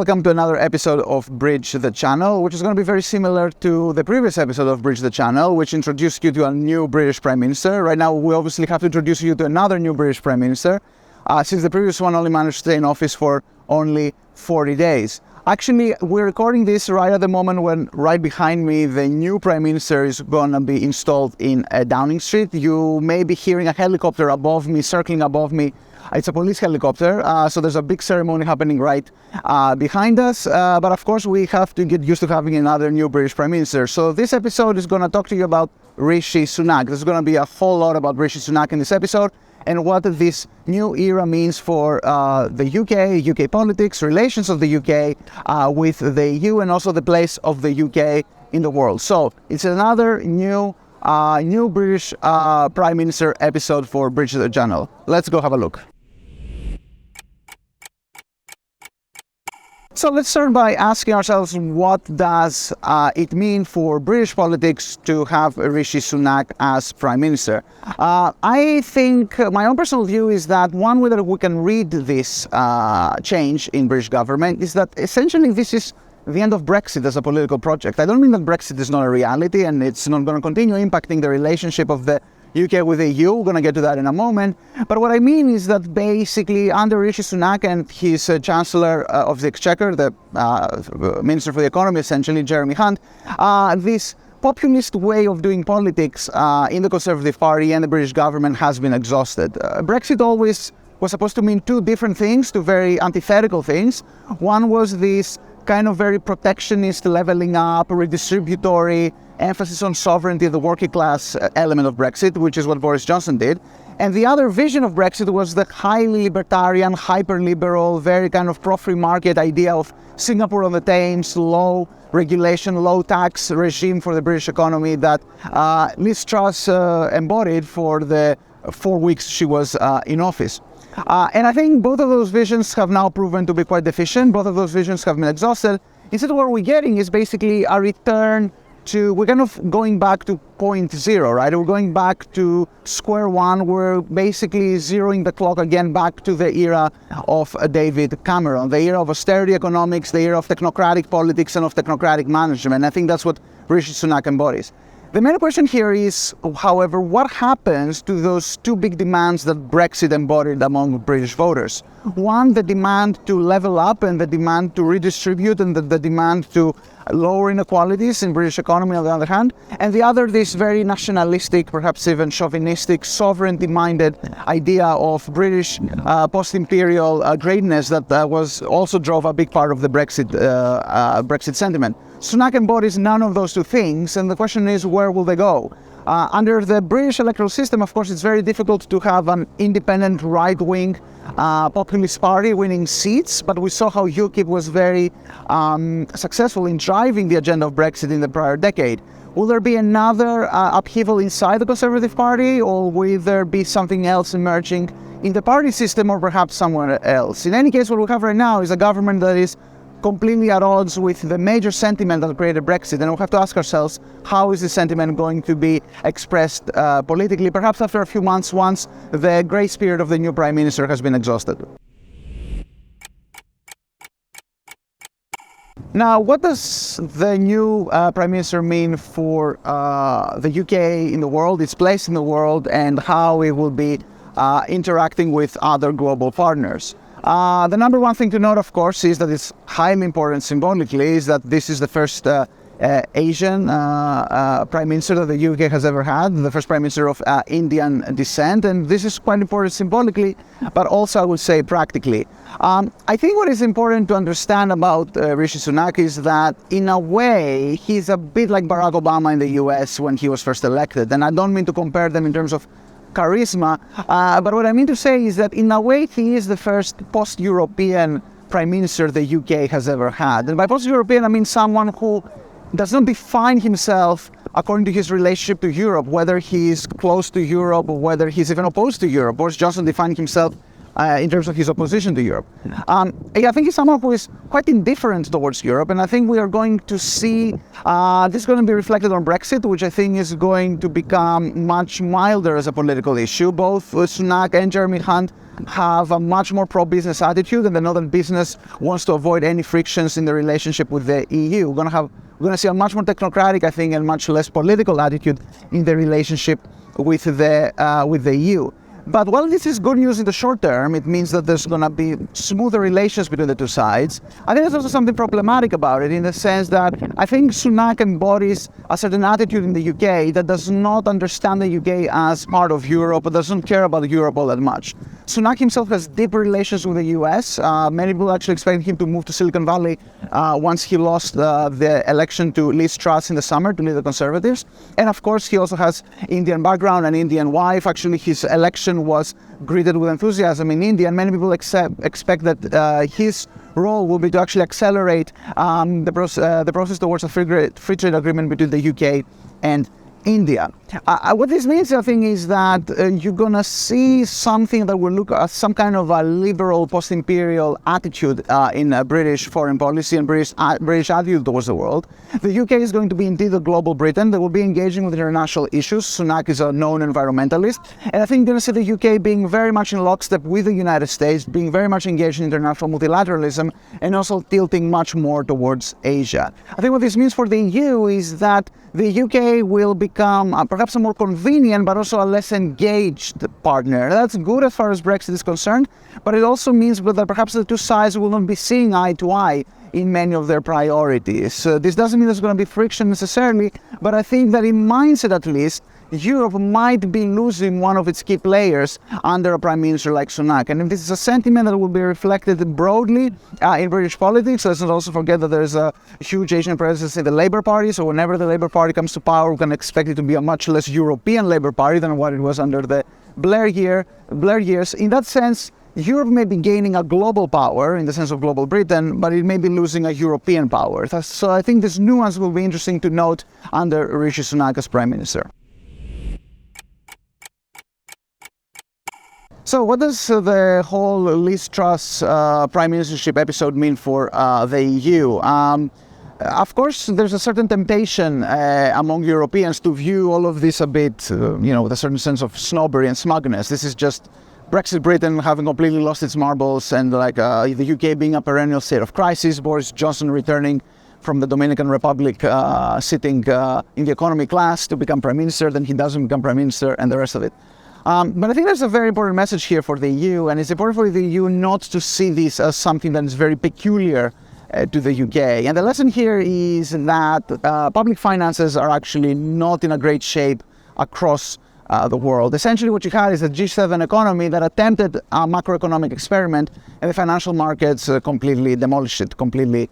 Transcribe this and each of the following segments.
welcome to another episode of Bridge the Channel, which is going to be very similar to the previous episode of Bridge the Channel, which introduced you to a new British Prime Minister. Right now, we obviously have to introduce you to another new British Prime Minister, since the previous one only managed to stay in office for only 40 days. Actually, we're recording this right at the moment when right behind me the new Prime Minister is going to be installed in Downing Street. You may be hearing a helicopter above me, circling above me. It's a police helicopter, so there's a big ceremony happening right behind us. But of course, we have to get used to having another new British Prime Minister. So this episode is going to talk to you about Rishi Sunak. There's going to be a whole lot about Rishi Sunak in this episode and what this new era means for the UK politics, relations of the UK with the EU, and also the place of the UK in the world. So it's another new British Prime Minister episode for Bridge the Channel. Let's go have a look. So let's start by asking ourselves, what does it mean for British politics to have Rishi Sunak as Prime Minister? I think my own personal view is that one way that we can read this change in British government is that essentially this is the end of Brexit as a political project. I don't mean that Brexit is not a reality and it's not going to continue impacting the relationship of the UK with the EU. We're going to get to that in a moment. But what I mean is that basically under Rishi Sunak and his Chancellor of the Exchequer, the Minister for the Economy, essentially, Jeremy Hunt, this populist way of doing politics in the Conservative Party and the British government has been exhausted. Brexit always was supposed to mean two different things, two very antithetical things. One was this kind of very protectionist, leveling up, redistributory, emphasis on sovereignty, the working class element of Brexit, which is what Boris Johnson did. And the other vision of Brexit was the highly libertarian, hyper-liberal, very kind of pro-free market idea of Singapore on the Thames, low regulation, low tax regime for the British economy that Liz Truss embodied for the 4 weeks she was in office. And I think both of those visions have now proven to be quite deficient. Both of those visions have been exhausted. Instead, what we're getting is basically a return to, we're kind of going back to point zero, right? We're going back to square one. We're basically zeroing the clock again back to the era of David Cameron, the era of austerity economics, the era of technocratic politics and of technocratic management. I think that's what Rishi Sunak embodies. The main question here is, however, what happens to those two big demands that Brexit embodied among British voters? One, the demand to level up and the demand to redistribute and the demand to lower inequalities in British economy on the other hand, and the other, this very nationalistic, perhaps even chauvinistic, sovereignty-minded idea of British post-imperial greatness that was also drove a big part of the Brexit sentiment. Sunak embodies none of those two things, and the question is, where will they go? Under the British electoral system, of course, it's very difficult to have an independent right-wing populist party winning seats, but we saw how UKIP was very successful in driving the agenda of Brexit in the prior decade. Will there be another upheaval inside the Conservative Party, or will there be something else emerging in the party system or perhaps somewhere else? In any case, what we have right now is a government that is completely at odds with the major sentiment that created Brexit, and we have to ask ourselves, how is this sentiment going to be expressed politically, perhaps after a few months, once the grace period of the new Prime Minister has been exhausted. Now, what does the new Prime Minister mean for the UK in the world, its place in the world, and how it will be interacting with other global partners? The number one thing to note, of course, is that it's highly important symbolically, is that this is the first Asian Prime Minister that the UK has ever had, the first Prime Minister of Indian descent, and this is quite important symbolically, but also I would say practically. I think what is important to understand about Rishi Sunak is that in a way he's a bit like Barack Obama in the US when he was first elected, and I don't mean to compare them in terms of charisma, but what I mean to say is that in a way he is the first post-European Prime Minister the UK has ever had. And by post-European I mean someone who does not define himself according to his relationship to Europe, whether he is close to Europe or whether he's even opposed to Europe. Boris Johnson defined himself in terms of his opposition to Europe. I think he's someone who is quite indifferent towards Europe, and I think we are going to see this is going to be reflected on Brexit, which I think is going to become much milder as a political issue. Both Sunak and Jeremy Hunt have a much more pro-business attitude, and the Northern business wants to avoid any frictions in the relationship with the EU. We're going to see a much more technocratic, I think, and much less political attitude in the relationship with the EU. But while this is good news in the short term, it means that there's going to be smoother relations between the two sides. I think there's also something problematic about it, in the sense that I think Sunak embodies a certain attitude in the UK that does not understand the UK as part of Europe, or doesn't care about Europe all that much. Sunak himself has deep relations with the US. Many people actually expected him to move to Silicon Valley once he lost the election to Liz Truss in the summer to lead the Conservatives. And of course, he also has Indian background, an Indian wife. Actually, his election was greeted with enthusiasm in India, and many people expect that his role will be to actually accelerate the process towards a free trade agreement between the UK and India. What this means, I think, is that you're going to see something that will look at some kind of a liberal post-imperial attitude in British foreign policy and British attitude towards the world. The UK is going to be indeed a global Britain that will be engaging with international issues. Sunak is a known environmentalist, and I think you're going to see the UK being very much in lockstep with the United States, being very much engaged in international multilateralism, and also tilting much more towards Asia. I think what this means for the EU is that the UK will become perhaps a more convenient but also a less engaged partner. That's good as far as Brexit is concerned, but it also means that perhaps the two sides will not be seeing eye to eye in many of their priorities. This doesn't mean there's going to be friction necessarily, but I think that in mindset at least, Europe might be losing one of its key players under a Prime Minister like Sunak. And if this is a sentiment that will be reflected broadly in British politics, let's not also forget that there is a huge Asian presence in the Labour Party. So whenever the Labour Party comes to power, we can expect it to be a much less European Labour Party than what it was under the Blair years. In that sense, Europe may be gaining a global power in the sense of global Britain, but it may be losing a European power. So I think this nuance will be interesting to note under Rishi Sunak as Prime Minister. So what does the whole Liz Truss prime ministership episode mean for the EU? Of course, there's a certain temptation among Europeans to view all of this a bit, with a certain sense of snobbery and smugness. This is just Brexit Britain having completely lost its marbles, and the UK being a perennial state of crisis, Boris Johnson returning from the Dominican Republic, sitting in the economy class to become prime minister, then he doesn't become prime minister, and the rest of it. But I think there's a very important message here for the EU, and it's important for the EU not to see this as something that is very peculiar to the UK. And the lesson here is that public finances are actually not in a great shape across the world. Essentially what you had is a G7 economy that attempted a macroeconomic experiment, and the financial markets completely demolished it, completely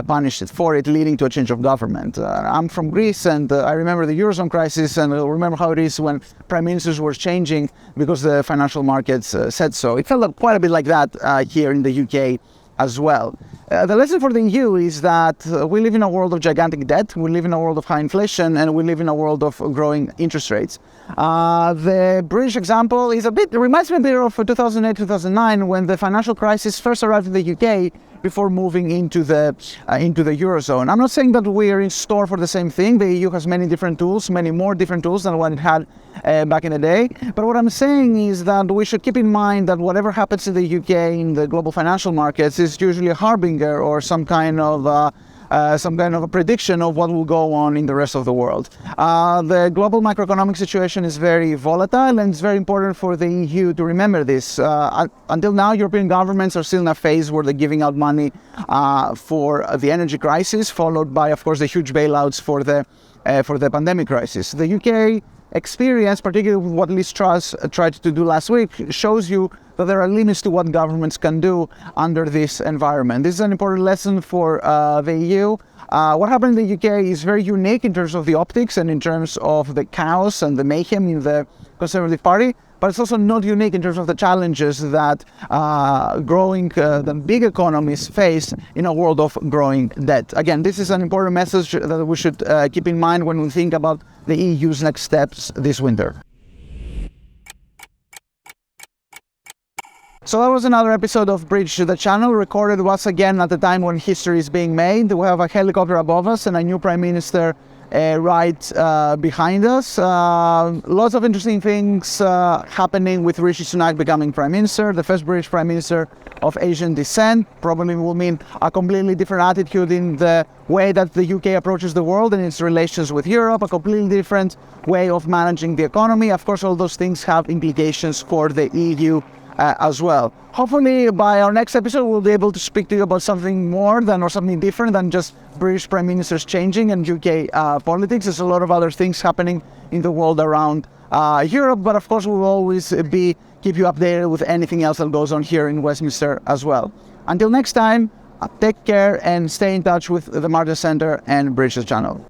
punished it for it, leading to a change of government. I'm from Greece, and I remember the Eurozone crisis, and I remember how it is when prime ministers were changing because the financial markets said so. It felt quite a bit like that here in the UK as well. The lesson for the EU is that we live in a world of gigantic debt, we live in a world of high inflation, and we live in a world of growing interest rates. The British example reminds me a bit of 2008-2009, when the financial crisis first arrived in the UK before moving into the Eurozone. I'm not saying that we are in store for the same thing. The EU has many different tools, many more different tools than what it had back in the day. But what I'm saying is that we should keep in mind that whatever happens in the UK in the global financial markets is usually a harbinger or some kind of a prediction of what will go on in the rest of the world. The global macroeconomic situation is very volatile, and it's very important for the EU to remember this. Until now, European governments are still in a phase where they're giving out money for the energy crisis, followed by, of course, the huge bailouts for the pandemic crisis. The UK experience, particularly with what Liz Truss tried to do last week, shows you that there are limits to what governments can do under this environment. This is an important lesson for the EU. What happened in the UK is very unique in terms of the optics and in terms of the chaos and the mayhem in the Conservative Party, but it's also not unique in terms of the challenges that the big economies face in a world of growing debt. Again, this is an important message that we should keep in mind when we think about the EU's next steps this winter. So that was another episode of Bridge to the Channel, recorded once again at the time when history is being made. We have a helicopter above us and a new Prime Minister right behind us. Lots of interesting things happening with Rishi Sunak becoming Prime Minister, the first British Prime Minister of Asian descent. Probably will mean a completely different attitude in the way that the UK approaches the world and its relations with Europe, a completely different way of managing the economy. Of course, all those things have implications for the EU as well. Hopefully by our next episode we'll be able to speak to you about something more than or something different than just British Prime Ministers changing and UK politics. There's a lot of other things happening in the world around Europe, but of course we will always keep you updated with anything else that goes on here in Westminster as well. Until next time, take care and stay in touch with the Martin Center and Bridge to the Channel.